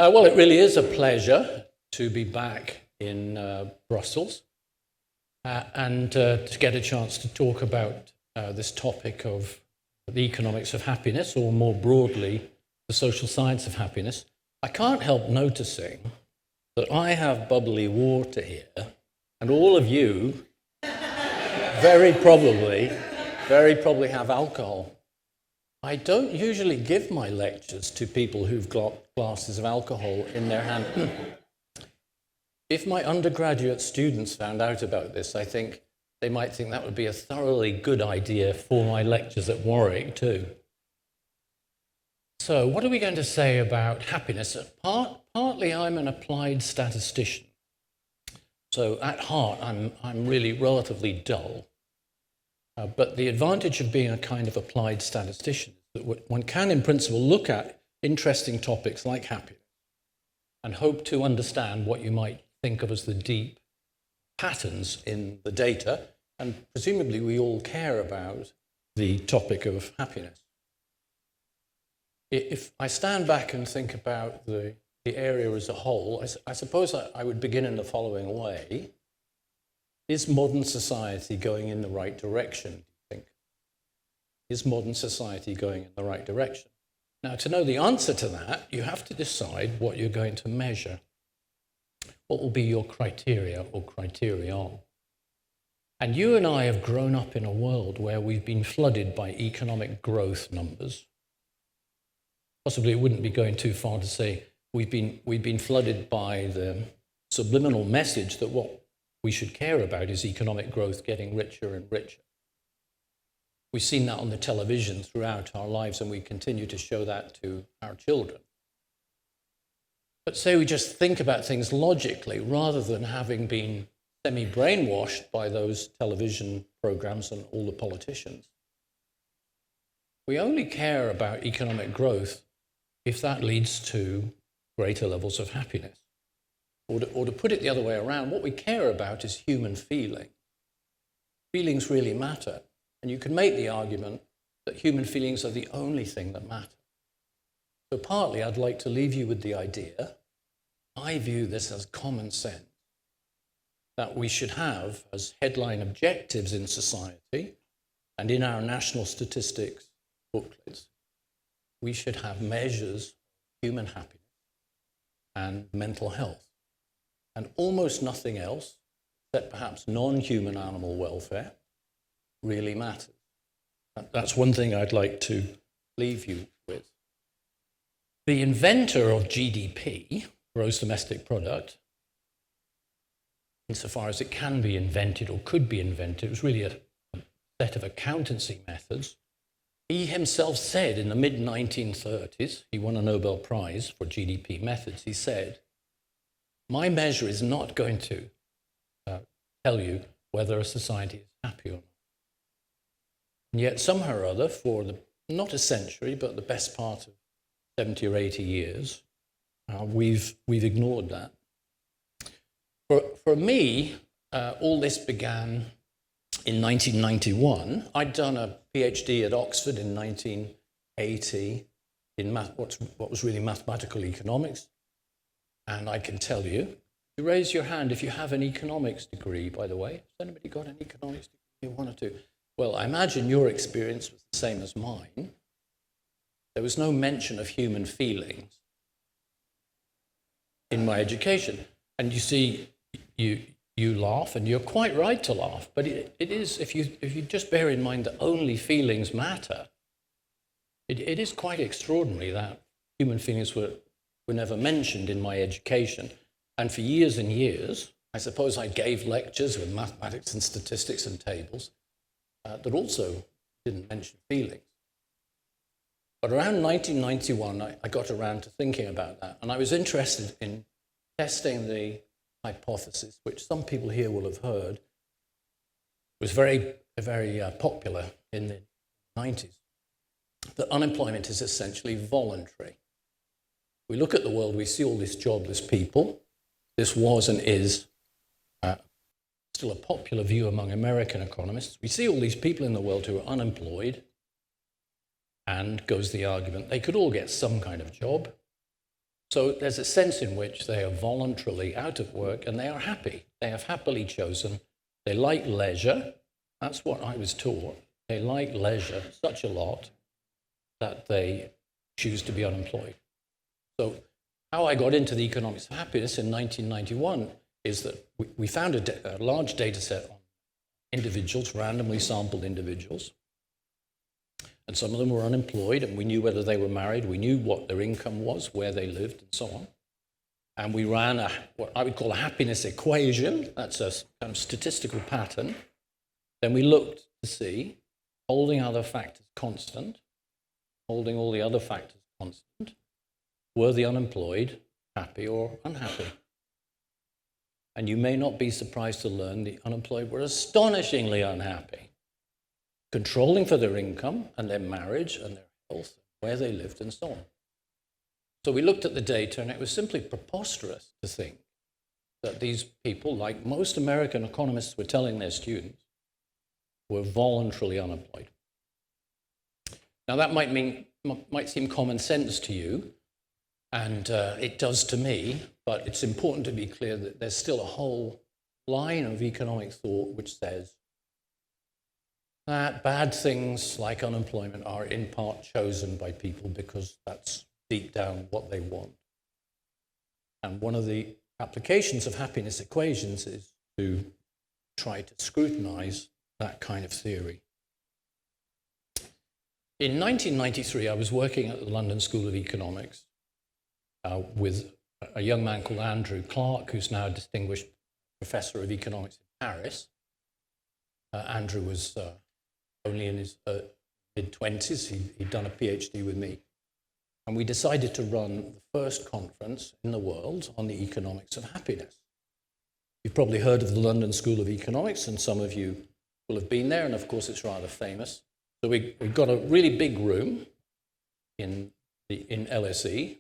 Well, it really is a pleasure to be back in Brussels and to get a chance to talk about this topic of the economics of happiness, or more broadly, the social science of happiness. I can't help noticing that I have bubbly water here, and all of you very probably have alcohol. I don't usually give my lectures to people who've got glasses of alcohol in their hand. If my undergraduate students found out about this, I think they might think that would be a thoroughly good idea for my lectures at Warwick too. So what are we going to say about happiness? Partly I'm an applied statistician. So at heart, I'm really relatively dull. But the advantage of being a kind of applied statistician is that one can, in principle, look at interesting topics like happiness and hope to understand what you might think of as the deep patterns in the data. And presumably we all care about the topic of happiness. If I stand back and think about the area as a whole, I suppose I would begin in the following way. Is modern society going in the right direction, do you think? Is modern society going in the right direction? Now, to know the answer to that, you have to decide what you're going to measure. What will be your criteria or criterion? And you and I have grown up in a world where we've been flooded by economic growth numbers. Possibly it wouldn't be going too far to say we've been flooded by the subliminal message that what we should care about is economic growth getting richer and richer. We've seen that on the television throughout our lives, and we continue to show that to our children. But say we just think about things logically, rather than having been semi-brainwashed by those television programs and all the politicians. We only care about economic growth if that leads to greater levels of happiness. Or to put it the other way around, what we care about is human feeling. Feelings really matter. And you can make the argument that human feelings are the only thing that matter. So partly I'd like to leave you with the idea, I view this as common sense, that we should have as headline objectives in society and in our national statistics booklets, we should have measures of human happiness and mental health. And almost nothing else, except perhaps non-human animal welfare, really matters. That's one thing I'd like to leave you with. The inventor of GDP, gross domestic product, insofar as it can be invented or could be invented, it was really a set of accountancy methods. He himself said in the mid-1930s, he won a Nobel Prize for GDP methods, he said, my measure is not going to tell you whether a society is happy or not. And yet somehow or other, for not a century, but the best part of 70 or 80 years, we've ignored that. For me, all this began in 1991. I'd done a PhD at Oxford in 1980 in what was really mathematical economics. And I can tell you, you raise your hand if you have an economics degree, by the way. Has anybody got an economics degree? One or two? Well, I imagine your experience was the same as mine. There was no mention of human feelings in my education. And you see, you laugh, and you're quite right to laugh, but it is, if you just bear in mind that only feelings matter, it is quite extraordinary that human feelings were never mentioned in my education. And for years and years, I suppose I gave lectures with mathematics and statistics and tables that also didn't mention feelings. But around 1991, I got around to thinking about that, and I was interested in testing the hypothesis, which some people here will have heard, was very, very popular in the 90s, that unemployment is essentially voluntary. We look at the world, we see all these jobless people. This was and is still a popular view among American economists. We see all these people in the world who are unemployed, and goes the argument, they could all get some kind of job. So there's a sense in which they are voluntarily out of work and they are happy. They have happily chosen. They like leisure. That's what I was taught. They like leisure such a lot that they choose to be unemployed. So how I got into the economics of happiness in 1991 is that we found a large data set on individuals, randomly sampled individuals. And some of them were unemployed, and we knew whether they were married, we knew what their income was, where they lived, and so on. And we ran what I would call a happiness equation. That's a kind of statistical pattern. Then we looked to see, holding other factors constant, holding all the other factors constant, were the unemployed happy or unhappy? And you may not be surprised to learn the unemployed were astonishingly unhappy, controlling for their income and their marriage and their health, where they lived and so on. So we looked at the data, and it was simply preposterous to think that these people, like most American economists were telling their students, were voluntarily unemployed. Now that might seem common sense to you, and it does to me, but it's important to be clear that there's still a whole line of economic thought which says that bad things like unemployment are in part chosen by people because that's deep down what they want. And one of the applications of happiness equations is to try to scrutinize that kind of theory. In 1993, I was working at the London School of Economics with a young man called Andrew Clark, who's now a distinguished professor of economics in Paris. Andrew was only in his mid-20s. He'd done a PhD with me. And we decided to run the first conference in the world on the economics of happiness. You've probably heard of the London School of Economics, and some of you will have been there, and of course it's rather famous. So we got a really big room in LSE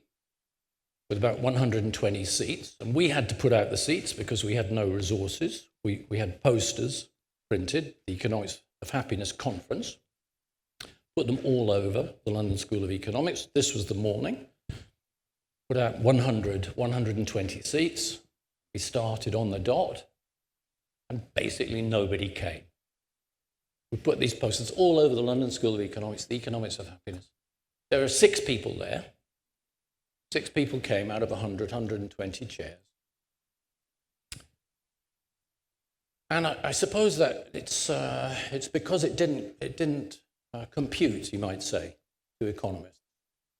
with about 120 seats, and we had to put out the seats because we had no resources. We had posters printed, the Economics of Happiness conference, put them all over the London School of Economics. This was the morning. Put out 120 seats. We started on the dot, and basically nobody came. We put these posters all over the London School of Economics, the Economics of Happiness. There are 6 people there. 6 people came out of 120 chairs. And I suppose that it's because it didn't compute, you might say, to economists,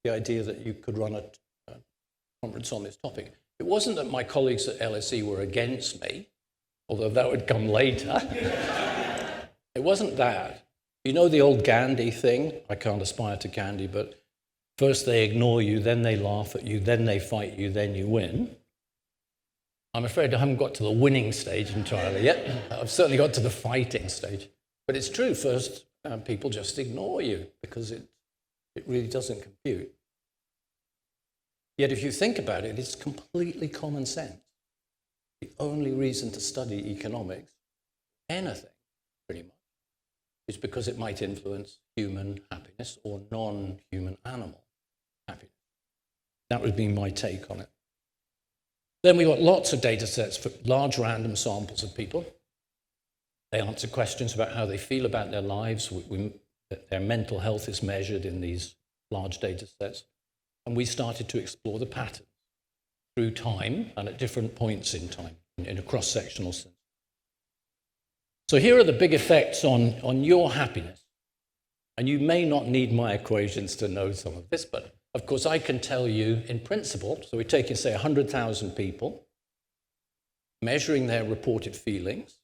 the idea that you could run a conference on this topic. It wasn't that my colleagues at LSE were against me, although that would come later. It wasn't that. You know the old Gandhi thing? I can't aspire to Gandhi, but first they ignore you, then they laugh at you, then they fight you, then you win. I'm afraid I haven't got to the winning stage entirely yet. I've certainly got to the fighting stage. But it's true, first people just ignore you because it really doesn't compute. Yet if you think about it, it's completely common sense. The only reason to study economics, anything pretty much, is because it might influence human happiness or non-human animal happiness. That would be my take on it. Then we got lots of data sets for large random samples of people. They answer questions about how they feel about their lives. Their mental health is measured in these large data sets. And we started to explore the patterns through time and at different points in time, in a cross-sectional sense. So here are the big effects on your happiness. And you may not need my equations to know some of this, but of course I can tell you in principle. So we're taking, say, 100,000 people, measuring their reported feelings.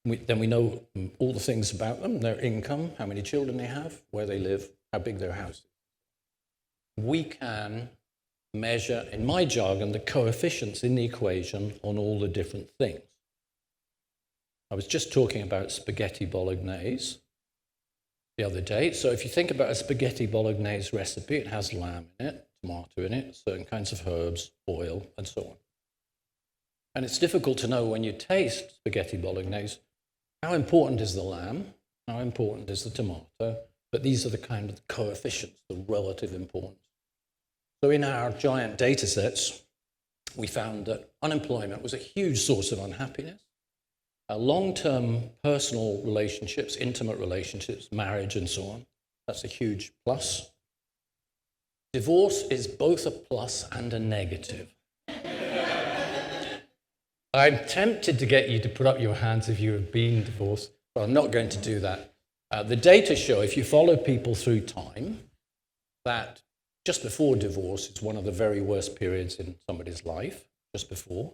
Then we know all the things about them, their income, how many children they have, where they live, how big their house is. We can measure, in my jargon, the coefficients in the equation on all the different things. I was just talking about spaghetti bolognese the other day. So if you think about a spaghetti bolognese recipe, it has lamb in it, tomato in it, certain kinds of herbs, oil, and so on. And it's difficult to know when you taste spaghetti bolognese, how important is the lamb, how important is the tomato, but these are the kind of coefficients, the relative importance. So in our giant data sets, we found that unemployment was a huge source of unhappiness. Long-term personal relationships, intimate relationships, marriage and so on, that's a huge plus. Divorce is both a plus and a negative. I'm tempted to get you to put up your hands if you have been divorced, but I'm not going to do that. The data show, if you follow people through time, that just before divorce is one of the very worst periods in somebody's life, just before.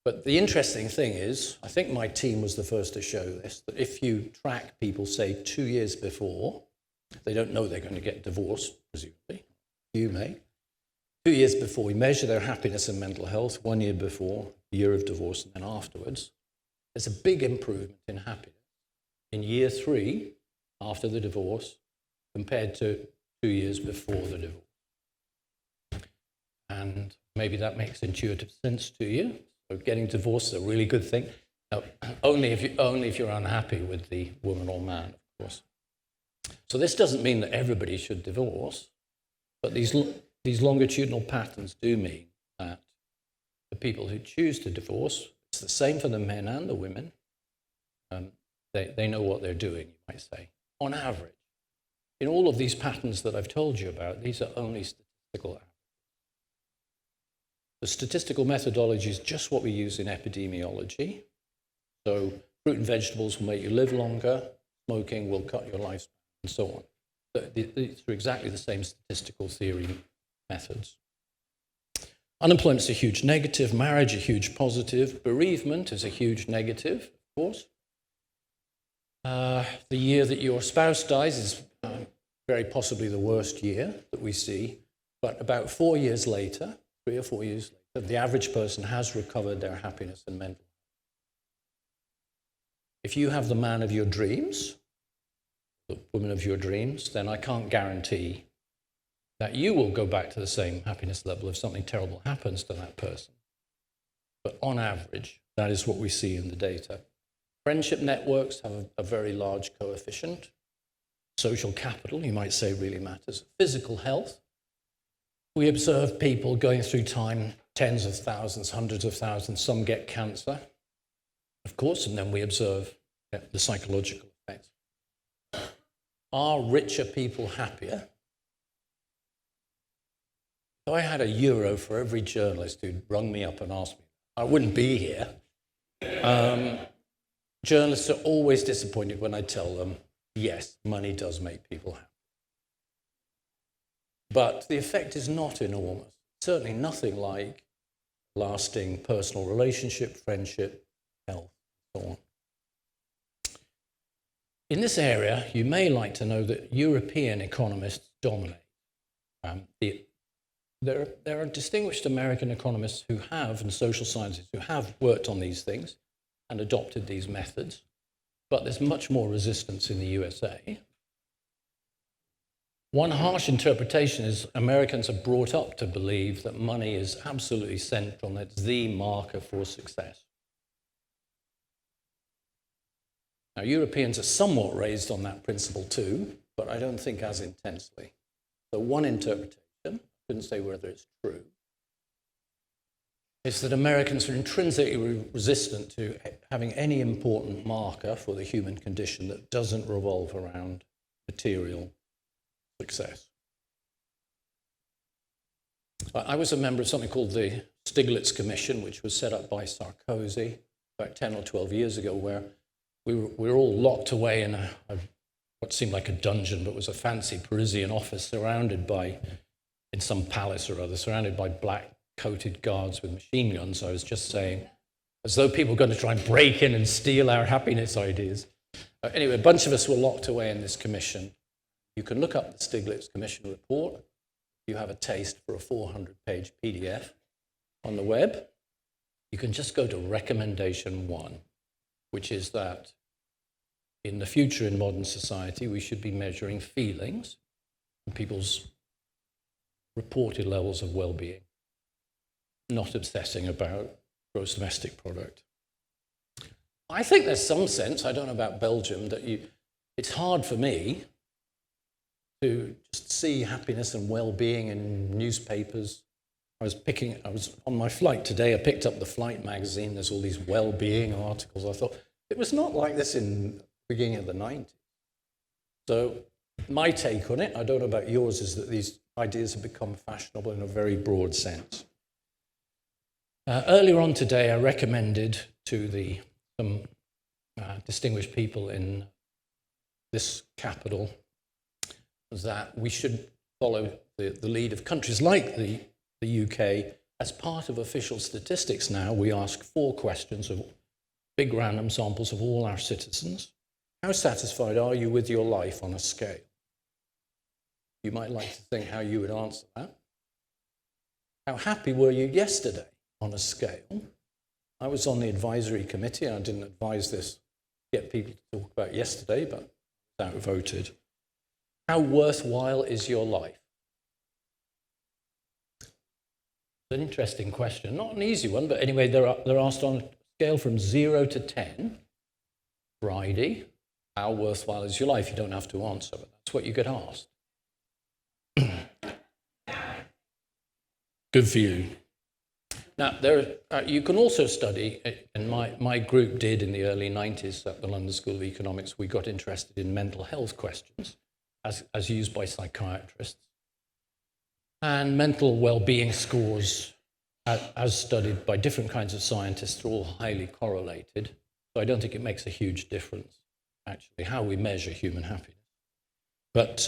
But the interesting thing is, I think my team was the first to show this, that if you track people, say, 2 years before, they don't know they're going to get divorced, presumably. You may. 2 years before, we measure their happiness and mental health, 1 year before, year of divorce, and then afterwards. There's a big improvement in happiness in year 3 after the divorce compared to 2 years before the divorce. And maybe that makes intuitive sense to you. So getting divorced is a really good thing. Now, only if you're unhappy with the woman or man, of course. So this doesn't mean that everybody should divorce, but these longitudinal patterns do mean that the people who choose to divorce, it's the same for the men and the women. They know what they're doing, you might say, on average. In all of these patterns that I've told you about, these are only statistical averages. The statistical methodology is just what we use in epidemiology. So fruit and vegetables will make you live longer, smoking will cut your lifespan, and so on. These are exactly the same statistical theory methods. Unemployment is a huge negative, marriage a huge positive, bereavement is a huge negative, of course. The year that your spouse dies is very possibly the worst year that we see, but about 4 years later, 3 or 4 years later, the average person has recovered their happiness and mental health. If you have the man of your dreams, the woman of your dreams, then I can't guarantee that you will go back to the same happiness level if something terrible happens to that person. But on average, that is what we see in the data. Friendship networks have a very large coefficient. Social capital, you might say, really matters. Physical health. We observe people going through time, tens of thousands, hundreds of thousands, some get cancer, of course, and then we observe the psychological effects. Are richer people happier? If I had €1 for every journalist who'd rung me up and asked me, I wouldn't be here. Journalists are always disappointed when I tell them, yes, money does make people happy. But the effect is not enormous. Certainly nothing like lasting personal relationship, friendship, health, and so on. In this area, you may like to know that European economists dominate. There are distinguished American economists who have, and social scientists who have worked on these things and adopted these methods, but there's much more resistance in the USA. One harsh interpretation is Americans are brought up to believe that money is absolutely central and it's the marker for success. Now, Europeans are somewhat raised on that principle too, but I don't think as intensely. So one interpretation, I couldn't say whether it's true, is that Americans are intrinsically resistant to having any important marker for the human condition that doesn't revolve around material success. I was a member of something called the Stiglitz Commission, which was set up by Sarkozy about 10 or 12 years ago, where we were all locked away in what seemed like a dungeon, but was a fancy Parisian office surrounded by, in some palace or other, surrounded by black-coated guards with machine guns. I was just saying, as though people were going to try and break in and steal our happiness ideas. Anyway, a bunch of us were locked away in this commission. You can look up the Stiglitz Commission report. You have a taste for a 400-page PDF on the web. You can just go to recommendation 1, which is that in the future in modern society, we should be measuring feelings and people's reported levels of well-being, not obsessing about gross domestic product. I think there's some sense, I don't know about Belgium, that it's hard for me to just see happiness and well-being in newspapers. I was on my flight today, I picked up the flight magazine, there's all these well-being articles. I thought, it was not like this in the beginning of the 90s. So my take on it, I don't know about yours, is that these ideas have become fashionable in a very broad sense. Earlier on today, I recommended to some distinguished people in this capital that we should follow the lead of countries like the UK. As part of official statistics now, we ask 4 questions of big random samples of all our citizens. How satisfied are you with your life on a scale? You might like to think how you would answer that. How happy were you yesterday on a scale? I was on the advisory committee. I didn't advise this, get people to talk about yesterday, but outvoted. How worthwhile is your life? It's an interesting question, not an easy one, but anyway, they're asked on a scale from 0 to 10. Friday, how worthwhile is your life? You don't have to answer, but that's what you get asked. Good for you. Now, you can also study, and my group did in the early 90s at the London School of Economics, we got interested in mental health questions as used by psychiatrists. And mental well-being scores, as studied by different kinds of scientists, are all highly correlated. So I don't think it makes a huge difference, actually, how we measure human happiness. But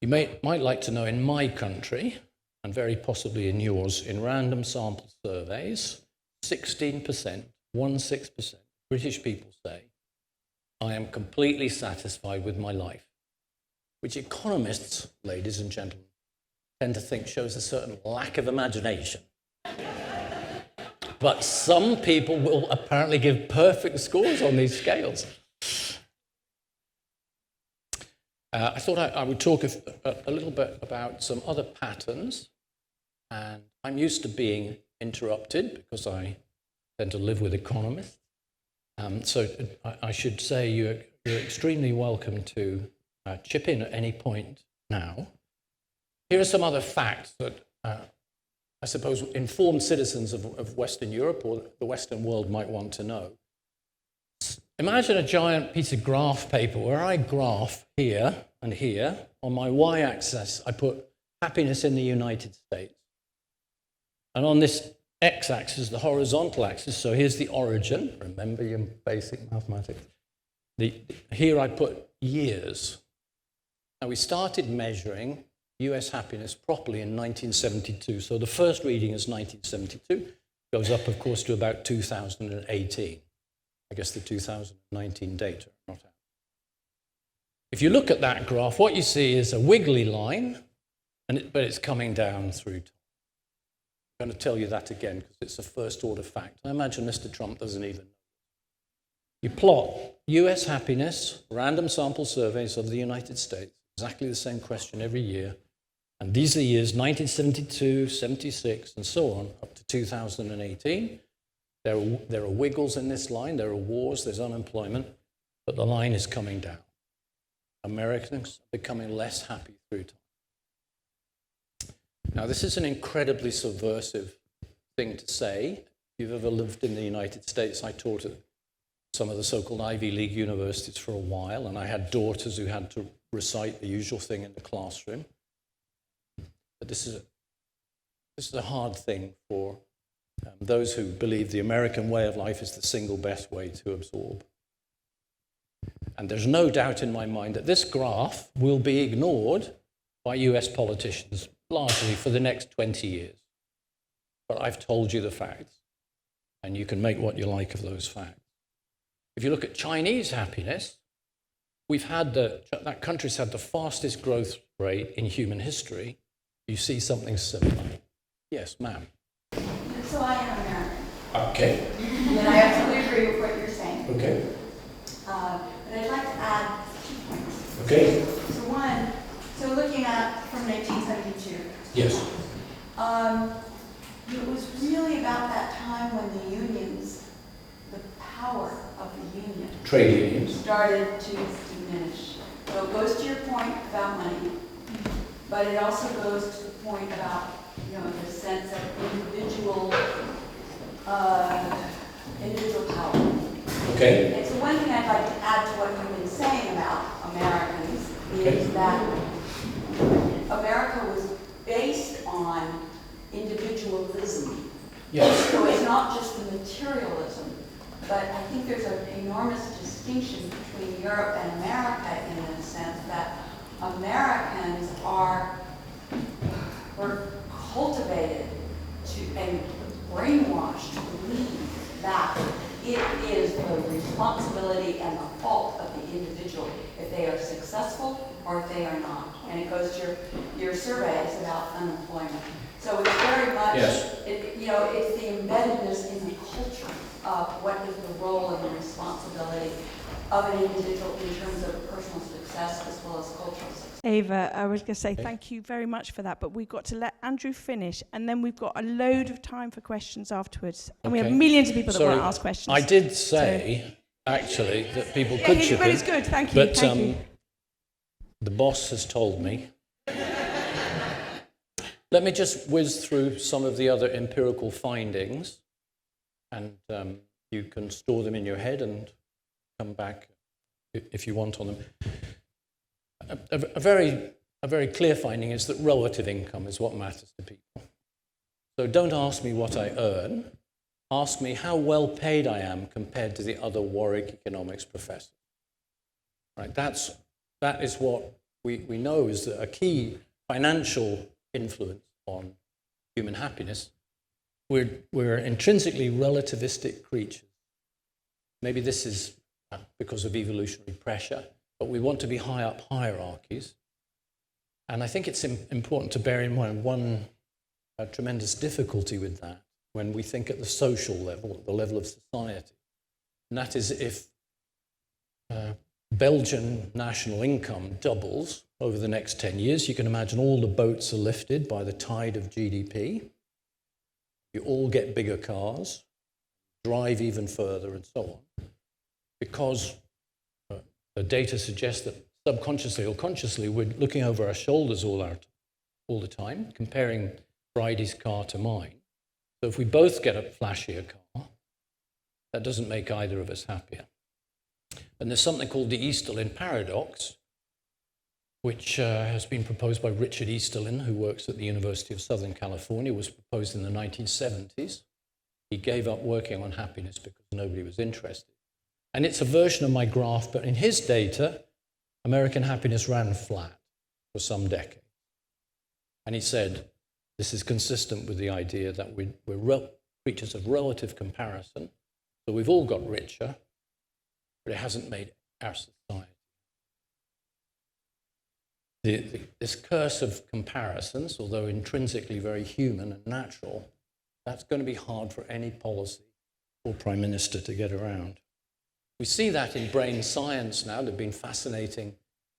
you might like to know, in my country, and very possibly in yours, in random sample surveys, 16%, 16% British people say, I am completely satisfied with my life, which economists, ladies and gentlemen, tend to think shows a certain lack of imagination. But some people will apparently give perfect scores on these scales. I thought I would talk a little bit about some other patterns. And I'm used to being interrupted because I tend to live with economists. So I should say you're extremely welcome to chip in at any point now. Here are some other facts that I suppose informed citizens of Western Europe or the Western world might want to know. Imagine a giant piece of graph paper where I graph here and here. On my y-axis, I put happiness in the United States. And on this x-axis, the horizontal axis, so here's the origin. Remember your basic mathematics. Here I put years. Now, we started measuring US happiness properly in 1972. So the first reading is 1972. Goes up, of course, to about 2018. I guess the 2019 data are not out. If you look at that graph, what you see is a wiggly line, but it's coming down through time. I'm going to tell you that again because it's a first-order fact. I imagine Mr. Trump doesn't even know. You plot US happiness, random sample surveys of the United States, exactly the same question every year, and these are the years 1972, 76, and so on, up to 2018. There are wiggles in this line, there are wars, there's unemployment, but the line is coming down. Americans are becoming less happy through time. Now, this is an incredibly subversive thing to say. If you've ever lived in the United States, I taught at some of the so-called Ivy League universities for a while, and I had daughters who had to recite the usual thing in the classroom. But this is a hard thing for those who believe the American way of life is the single best way to absorb. And there's no doubt in my mind that this graph will be ignored by US politicians largely for the next 20 years. But I've told you the facts, and you can make what you like of those facts. If you look at Chinese happiness, that country's had the fastest growth rate in human history. You see something similar. Yes, ma'am. So I am American. Okay. And I absolutely agree with what you're saying. Okay. But I'd like to add 2 points. Okay. So one, looking at from 1972. Yes. It was really about that time when the unions, the power of the union, trade unions, started to diminish. So it goes to your point about money, but it also goes to the point about, the sense of individual power. Okay. And so one thing I'd like to add to what you've been saying about Americans is that America was based on individualism. Yes. So it's not just the materialism, but I think there's an enormous distinction between Europe and America in the sense that Americans were cultivated and brainwashed to believe that it is the responsibility and the fault of the individual if they are successful or if they are not. And it goes to your surveys about unemployment. So it's very much, Yes. It's the embeddedness in the culture of what is the role and the responsibility of an individual in terms of personal success as well as cultural success. Ava, I was going to say thank you very much for that, but we've got to let Andrew finish, and then we've got a load of time for questions afterwards. And we have millions of people that want to ask questions. I did say, actually, that people could chip but in. it's good, thank you. But thank you. the boss has told me. Let me just whiz through some of the other empirical findings, and you can store them in your head and come back if you want on them. A very clear finding is that relative income is what matters to people. So don't ask me what I earn. Ask me how well paid I am compared to the other Warwick economics professors. Right? That is what we know is a key financial influence on human happiness. We're intrinsically relativistic creatures. Maybe this is because of evolutionary pressure, but we want to be high up hierarchies. And I think it's important to bear in mind one tremendous difficulty with that when we think at the social level, at the level of society. And that is if Belgian national income doubles over the next 10 years, you can imagine all the boats are lifted by the tide of GDP. You all get bigger cars, drive even further, and so on. Because the data suggests that subconsciously or consciously, we're looking over our shoulders all the time, comparing Bridie's car to mine. So if we both get a flashier car, that doesn't make either of us happier. And there's something called the Easterlin paradox, which has been proposed by Richard Easterlin, who works at the University of Southern California, was proposed in the 1970s. He gave up working on happiness because nobody was interested. And it's a version of my graph, but in his data, American happiness ran flat for some decades. And he said, this is consistent with the idea that we're creatures of relative comparison, so we've all got richer, but it hasn't made our society. This curse of comparisons, although intrinsically very human and natural, that's going to be hard for any policy or prime minister to get around. We see that in brain science now. There have been fascinating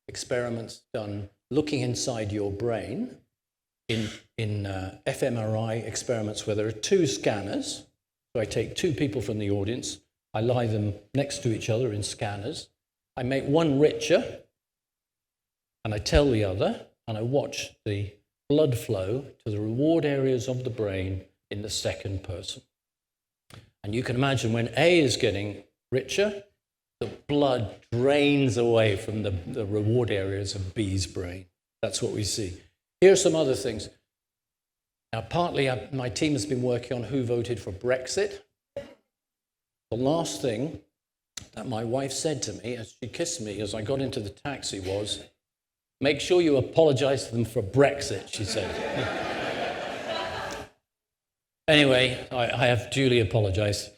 experiments done looking inside your brain in fMRI experiments where there are two scanners. So I take two people from the audience, I lie them next to each other in scanners, I make one richer, and I tell the other, and I watch the blood flow to the reward areas of the brain in the second person. And you can imagine when A is getting richer, the blood drains away from the reward areas of B's brain. That's what we see. Here are some other things. Now, partly my team has been working on who voted for Brexit. The last thing that my wife said to me as she kissed me as I got into the taxi was, make sure you apologize to them for Brexit, she said. Anyway, I have duly apologized.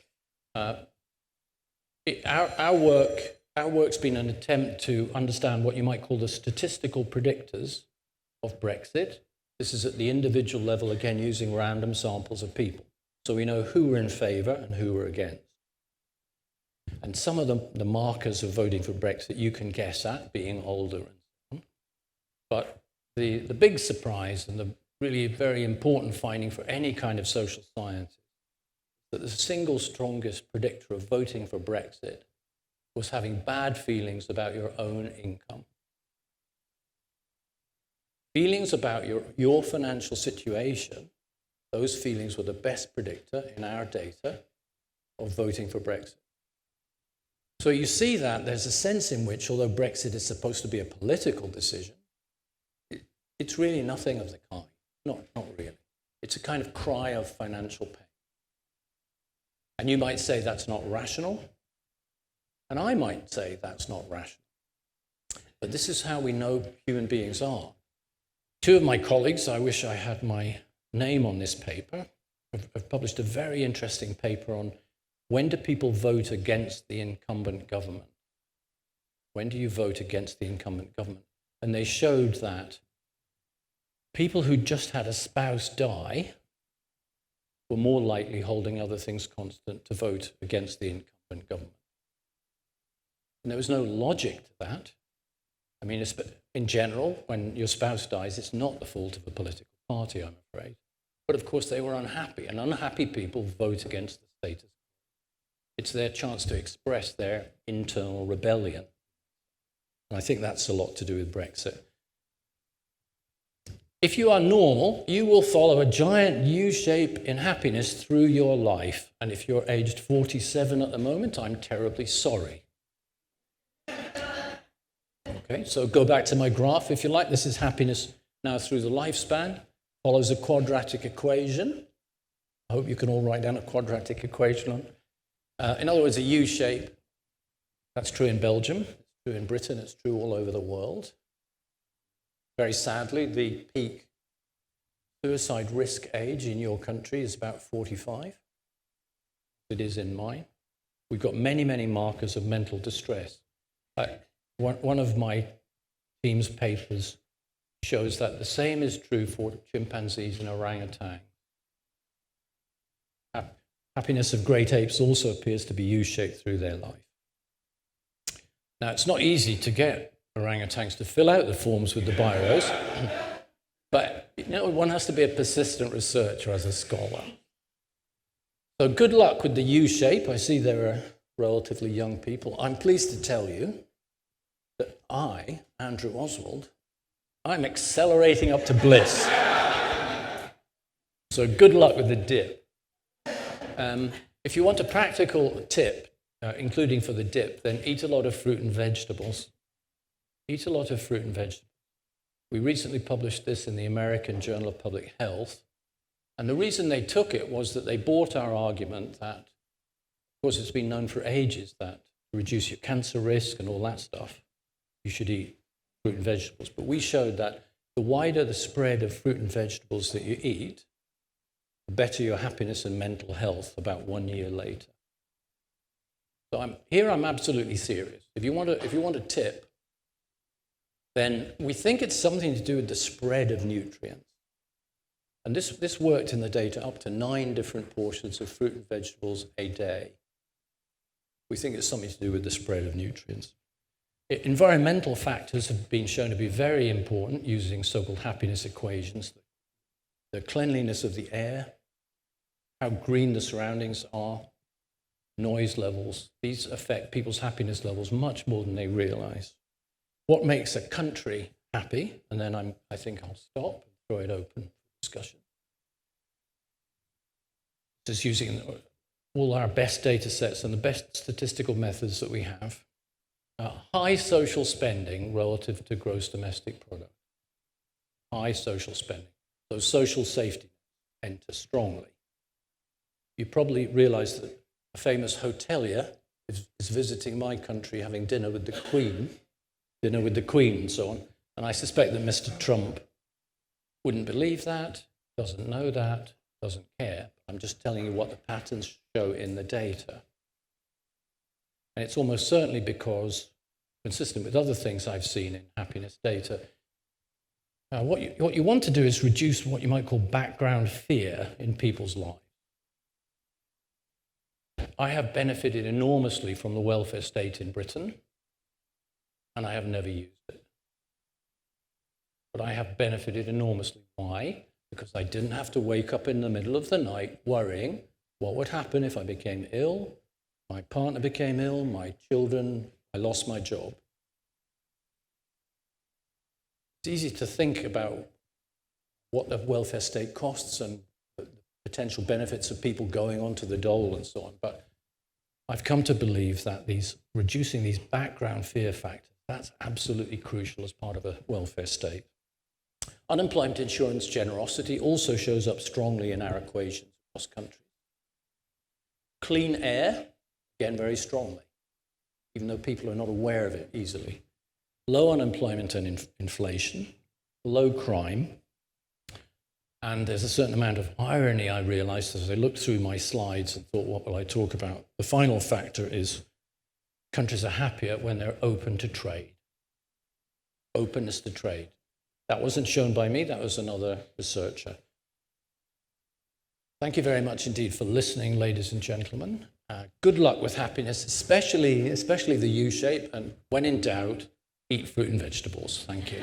Our work's been an attempt to understand what you might call the statistical predictors of Brexit. This is at the individual level, again, using random samples of people. So we know who were in favour and who were against. And some of the markers of voting for Brexit you can guess at, being older and so on. But the big surprise and the really very important finding for any kind of social science that the single strongest predictor of voting for Brexit was having bad feelings about your own income. feelings about your financial situation, those feelings were the best predictor in our data of voting for Brexit. So you see that there's a sense in which, although Brexit is supposed to be a political decision, it's really nothing of the kind. Not really. It's a kind of cry of financial pain. And you might say that's not rational, and I might say that's not rational. But this is how we know human beings are. Two of my colleagues, I wish I had my name on this paper, have published a very interesting paper on when do people vote against the incumbent government? When do you vote against the incumbent government? And they showed that people who just had a spouse die were more likely, holding other things constant, to vote against the incumbent government. And there was no logic to that. I mean, in general, when your spouse dies, it's not the fault of a political party, I'm afraid. But of course, they were unhappy, and unhappy people vote against the status quo. It's their chance to express their internal rebellion. And I think that's a lot to do with Brexit. If you are normal, you will follow a giant U-shape in happiness through your life. And if you're aged 47 at the moment, I'm terribly sorry. Okay, so go back to my graph, if you like. This is happiness now through the lifespan. Follows a quadratic equation. I hope you can all write down a quadratic equation. In other words, a U-shape. That's true in Belgium. It's true in Britain. It's true all over the world. Very sadly, the peak suicide risk age in your country is about 45. It is in mine. We've got many, many markers of mental distress. One of my team's papers shows that the same is true for chimpanzees and orangutans. Happiness of great apes also appears to be U-shaped through their life. Now, it's not easy to get orangutans to fill out the forms with the biros, but one has to be a persistent researcher as a scholar. So good luck with the U-shape. I see there are relatively young people. I'm pleased to tell you that I, Andrew Oswald, I'm accelerating up to bliss. So good luck with the dip. If you want a practical tip, including for the dip, then eat a lot of fruit and vegetables. Eat a lot of fruit and vegetables. We recently published this in the American Journal of Public Health, and the reason they took it was that they bought our argument that, of course, it's been known for ages that to reduce your cancer risk and all that stuff, you should eat fruit and vegetables. But we showed that the wider the spread of fruit and vegetables that you eat, the better your happiness and mental health about 1 year later. So I'm absolutely serious. If you want a tip, then we think it's something to do with the spread of nutrients. And this worked in the data up to 9 different portions of fruit and vegetables a day. We think it's something to do with the spread of nutrients. Environmental factors have been shown to be very important using so-called happiness equations. The cleanliness of the air, how green the surroundings are, noise levels. These affect people's happiness levels much more than they realize. What makes a country happy? And then I think I'll stop and throw it open for discussion. Just using all our best data sets and the best statistical methods that we have. High social spending relative to gross domestic product. High social spending. So social safety enter strongly. You probably realize that a famous hotelier is visiting my country having dinner with the Queen and so on. And I suspect that Mr. Trump wouldn't believe that, doesn't know that, doesn't care. I'm just telling you what the patterns show in the data. And it's almost certainly because, consistent with other things I've seen in happiness data, what you want to do is reduce what you might call background fear in people's lives. I have benefited enormously from the welfare state in Britain, and I have never used it. But I have benefited enormously. Why? Because I didn't have to wake up in the middle of the night worrying what would happen if I became ill, my partner became ill, my children, I lost my job. it's easy to think about what the welfare state costs and the potential benefits of people going onto the dole and so on. But I've come to believe that reducing these background fear factors, that's absolutely crucial as part of a welfare state. Unemployment insurance generosity also shows up strongly in our equations across countries. Clean air, again, very strongly, even though people are not aware of it easily. Low unemployment and inflation, low crime, and there's a certain amount of irony I realized as I looked through my slides and thought, what will I talk about? The final factor is countries are happier when they're open to trade. Openness to trade. That wasn't shown by me, that was another researcher. Thank you very much indeed for listening, ladies and gentlemen. Good luck with happiness, especially the U-shape, and when in doubt, eat fruit and vegetables. Thank you.